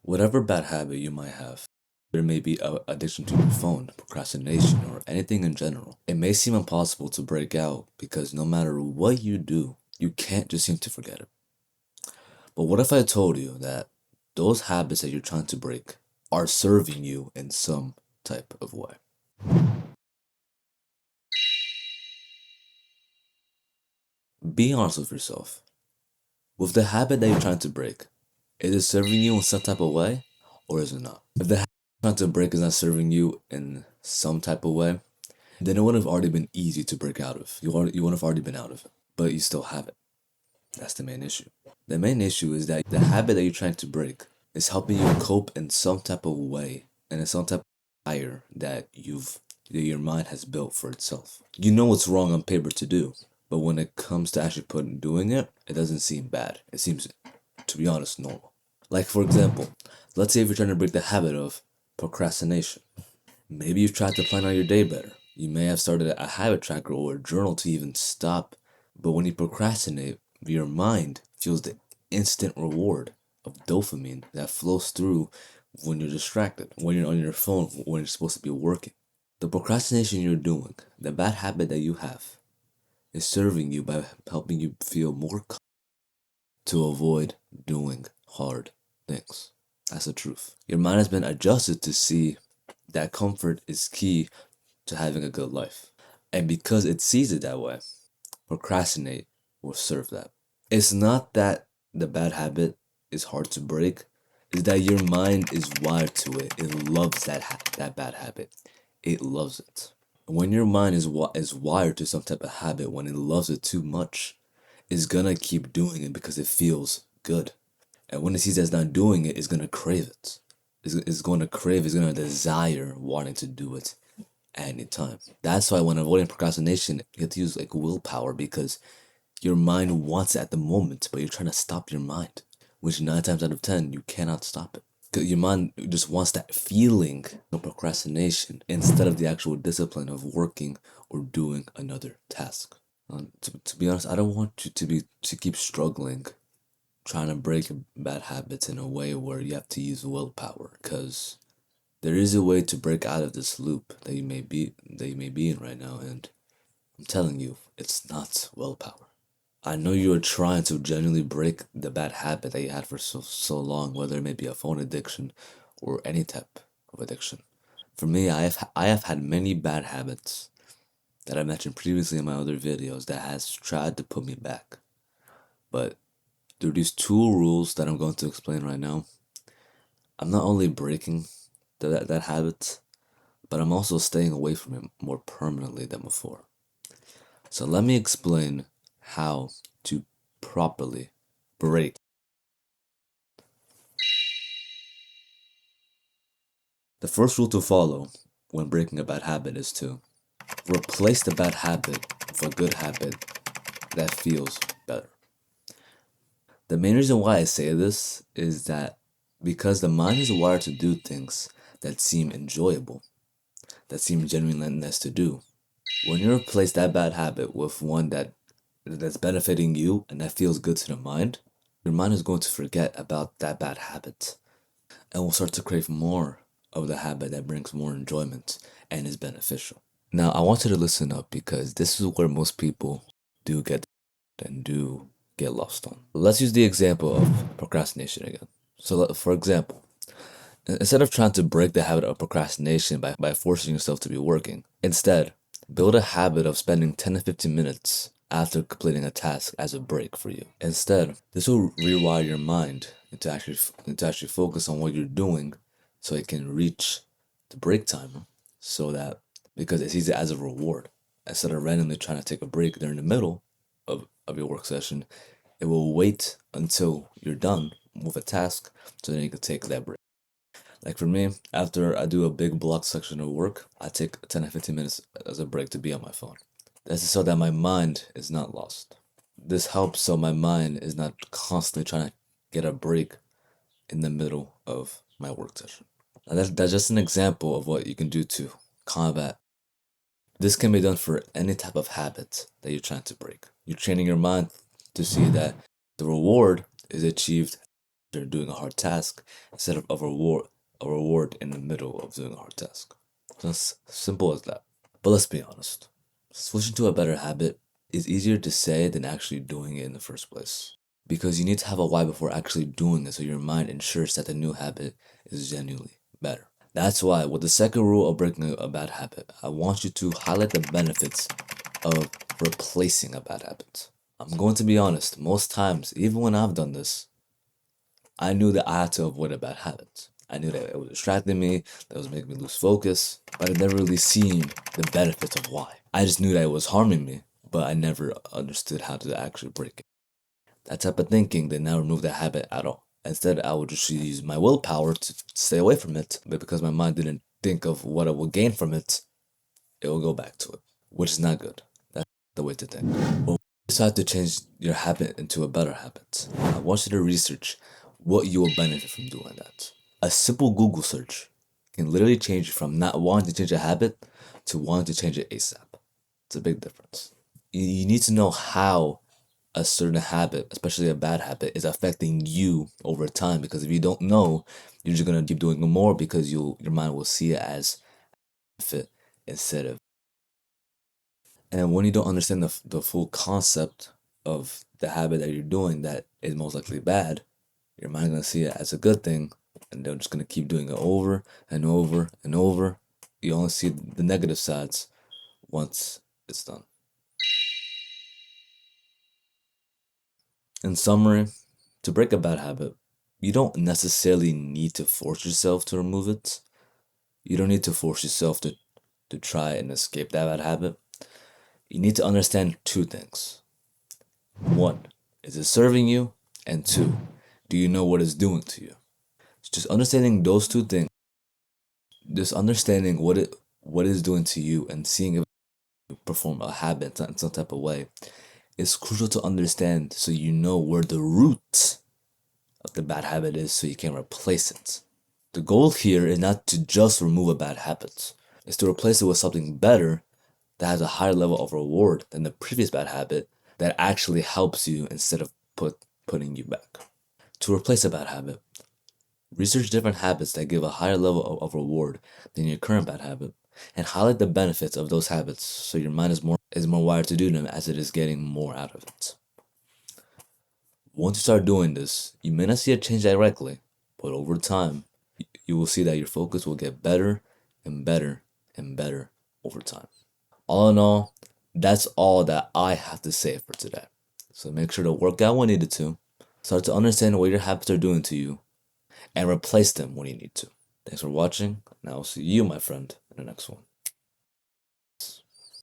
Whatever bad habit you might have, there may be a addiction to your phone, procrastination, or anything in general. It may seem impossible to break out because no matter what you do, you can't just seem to forget it. But what if I told you that those habits that you're trying to break are serving you in some type of way? Be honest with yourself. With the habit that you're trying to break, is it serving you in some type of way or is it not? If the habit you're trying to break is not serving you in some type of way, then it would have already been easy to break out of. You would have already been out of it, but you still have it. That's the main issue. The main issue is that the habit that you're trying to break is helping you cope in some type of way and in some type of fire that your mind has built for itself. You know what's wrong on paper to do, but when it comes to actually doing it, it doesn't seem bad. It seems, to be honest, normal. Like for example, let's say if you're trying to break the habit of procrastination. Maybe you've tried to plan out your day better. You may have started a habit tracker or a journal to even stop, but when you procrastinate, your mind feels the instant reward of dopamine that flows through when you're distracted, when you're on your phone, when you're supposed to be working. The procrastination you're doing, the bad habit that you have, is serving you by helping you feel more to avoid doing hard things. That's the truth. Your mind has been adjusted to see that comfort is key to having a good life. And because it sees it that way, procrastinate will serve that. It's not that the bad habit is hard to break, it's that your mind is wired to it. It loves that bad habit. It loves it. When your mind is wired to some type of habit, when it loves it too much, it's gonna keep doing it because it feels good. And when it sees that it's not doing it, it's gonna crave it. It's going to crave, it's going to desire wanting to do it anytime. That's why when avoiding procrastination, you have to use like willpower because your mind wants it at the moment, but you're trying to stop your mind, which 9 times out of 10, you cannot stop it. Because your mind just wants that feeling of procrastination instead of the actual discipline of working or doing another task. To be honest, I don't want you to keep struggling trying to break bad habits in a way where you have to use willpower because there is a way to break out of this loop that you may be in right now, and I'm telling you it's not willpower. I know you are trying to genuinely break the bad habit that you had for so long, whether it may be a phone addiction or any type of addiction. For me, I have had many bad habits that I mentioned previously in my other videos that has tried to put me back, but through these two rules that I'm going to explain right now, I'm not only breaking that habit, but I'm also staying away from it more permanently than before. So let me explain how to properly break. The first rule to follow when breaking a bad habit is to replace the bad habit with a good habit that feels better. The main reason why I say this is that because the mind is wired to do things that seem enjoyable, that seem genuinely nice to do. When you replace that bad habit with one that's benefiting you and that feels good to the mind, your mind is going to forget about that bad habit and will start to crave more of the habit that brings more enjoyment and is beneficial. Now, I want you to listen up because this is where most people do get lost on. Let's use the example of procrastination again. So, for example, instead of trying to break the habit of procrastination by forcing yourself to be working, instead, build a habit of spending 10 to 15 minutes after completing a task as a break for you. Instead, this will rewire your mind into actually focus on what you're doing so it can reach the break timer so that because it sees it as a reward. Instead of randomly trying to take a break during the middle of your work session, it will wait until you're done with a task so then you can take that break. Like for me, after I do a big block section of work, I take 10 to 15 minutes as a break to be on my phone. This is so that my mind is not lost. This helps so my mind is not constantly trying to get a break in the middle of my work session. Now that's just an example of what you can do to combat. This can be done for any type of habit that you're trying to break. You're training your mind to see that the reward is achieved after doing a hard task instead of a reward in the middle of doing a hard task. So it's simple as that. But let's be honest. Switching to a better habit is easier to say than actually doing it in the first place. Because you need to have a why before actually doing it so your mind ensures that the new habit is genuinely better. That's why, with the second rule of breaking a bad habit, I want you to highlight the benefits of replacing a bad habit. I'm going to be honest, most times, even when I've done this, I knew that I had to avoid a bad habit. I knew that it was distracting me, that it was making me lose focus, but I never really seen the benefits of why. I just knew that it was harming me, but I never understood how to actually break it. That type of thinking did not remove the habit at all. Instead, I would just use my willpower to stay away from it, but because my mind didn't think of what I would gain from it, it will go back to it, which is not good. That's the way to think. When you decide to change your habit into a better habit, I want you to research what you will benefit from doing that. A simple Google search can literally change you from not wanting to change a habit to wanting to change it ASAP. It's a big difference. You need to know how a certain habit, especially a bad habit, is affecting you over time. Because if you don't know, you're just gonna keep doing it more because your mind will see it as fit instead of. And when you don't understand the full concept of the habit that you're doing that is most likely bad, your mind gonna see it as a good thing, and they're just gonna keep doing it over and over and over. You only see the negative sides once it's done. In summary, to break a bad habit, you don't necessarily need to force yourself to remove it. You don't need to force yourself to try and escape that bad habit. You need to understand two things. One, is it serving you? And two, do you know what it's doing to you? Just understanding those two things, just understanding what it's doing to you and seeing if you perform a habit in some type of way is crucial to understand so you know where the root of the bad habit is so you can replace it. The goal here is not to just remove a bad habit, it's to replace it with something better that has a higher level of reward than the previous bad habit that actually helps you instead of putting you back. To replace a bad habit, research different habits that give a higher level of reward than your current bad habit and highlight the benefits of those habits so your mind is more wired to do them as it is getting more out of it. Once you start doing this, you may not see a change directly, but over time, you will see that your focus will get better and better and better over time. All in all, that's all that I have to say for today. So make sure to work out when needed to, start to understand what your habits are doing to you, and replace them when you need to. Thanks for watching, and I will see you, my friend, in the next one.